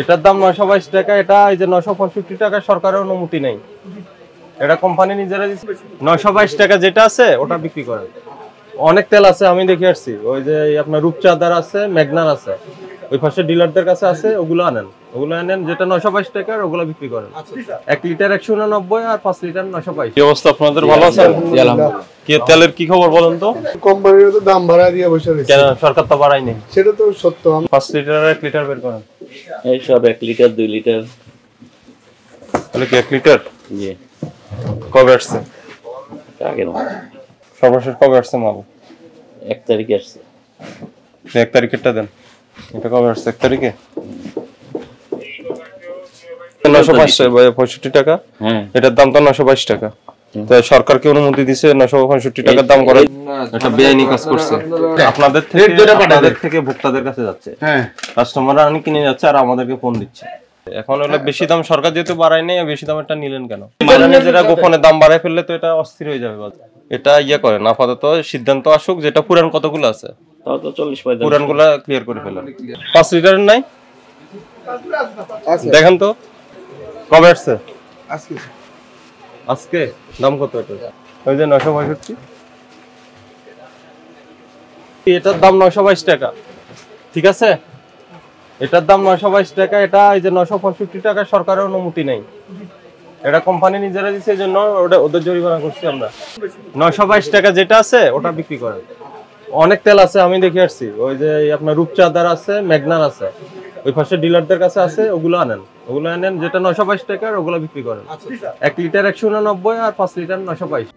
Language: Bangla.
এটার দাম 922 টাকা। এটা এই যে 965 টাকা, সরকারের অনুমতি নেই, এটা কোম্পানি নিজেরা দিচ্ছে। 922 টাকা যেটা আছে ওটা বিক্রি করেন। অনেক তেল আছে, আমি দেখে আসছি। ওই যে আপনার রূপচাঁদার আছে, মেঘনার আছে, ওই পাশে ডিলারদের কাছে আছে, ওগুলো আনেন। ওগুলো আনেন যেটা 922 টাকার, ওগুলো বিক্রি করেন। 1 লিটার 189 আর 5 লিটার 922। কি অবস্থা আপনাদের, ভালো আছেন? কি তেলের কি খবর বলেন তো? কোম্পানির তো দাম বাড়ায় দিয়ে বসে রয়েছে। কেন সরকার তো বাড়ায়নি? সেটা তো সত্য। 5 লিটার আর 1 লিটার বের করেন। এই সব 1 লিটার 2 লিটার। তাহলে কি 1 লিটার? জি। কবে আসছে? আগে না, সর্বশেষ কবে আসছে মাল? 1 তারিখে আসছে। 1 তারিখেরটা দেন। এটা কবে আসছে? 1 তারিখে। 965 টাকা। হ্যাঁ, এটার দাম তো 922 টাকা। তো সরকার কি অনুমতি দিছে 965 টাকার দাম করে? এটা বেআইনি কাজ করছে। আপনাদের থেকে ভোক্তাদের কাছে যাচ্ছে, হ্যাঁ, কাস্টমাররা আনি কিনে যাচ্ছে আর আমাদেরকে ফোন দিচ্ছে। এখন হলো বেশি দাম সরকার যেহেতু বাড়ায় নাই, বেশি দামেরটা নিলেন কেন? নিজেরা গোপনে দাম বাড়ায় ফেললে তো এটা অস্থির হয়ে যাবে। এটা করেন, আপাতত সিদ্ধান্ত আসুক, যেটা পুরান কতগুলো আছে তাও তো 40-45 পুরানগুলা ক্লিয়ার করে ফেলেন। 5 লিটারের নাই দেখেন তো কবে আসছে? আজকে দাম কত এটা? ওই যে 965। এটার দাম 922 টাকা, ঠিক আছে? এটার দাম 922 টাকা। এটা এই যে 965 টাকা, সরকারের অনুমতি নেই, এটা কোম্পানি নিজেরা দিচ্ছে, এই জন্য ওদের জরিমানা করছি আমরা। 922 টাকা যেটা আছে ওটা বিক্রি করেন। অনেক তেল আছে, আমি দেখে আসছি। ওই যে আপনার রূপচাঁদার আছে, মেঘনার আছে, ওই পাশে ডিলারদের কাছে আছে, ওগুলো আনেন। ওগুলো আনেন যেটা 922 টাকার, ওগুলো বিক্রি করেন। 1 লিটার 189 আর 5 লিটার 922।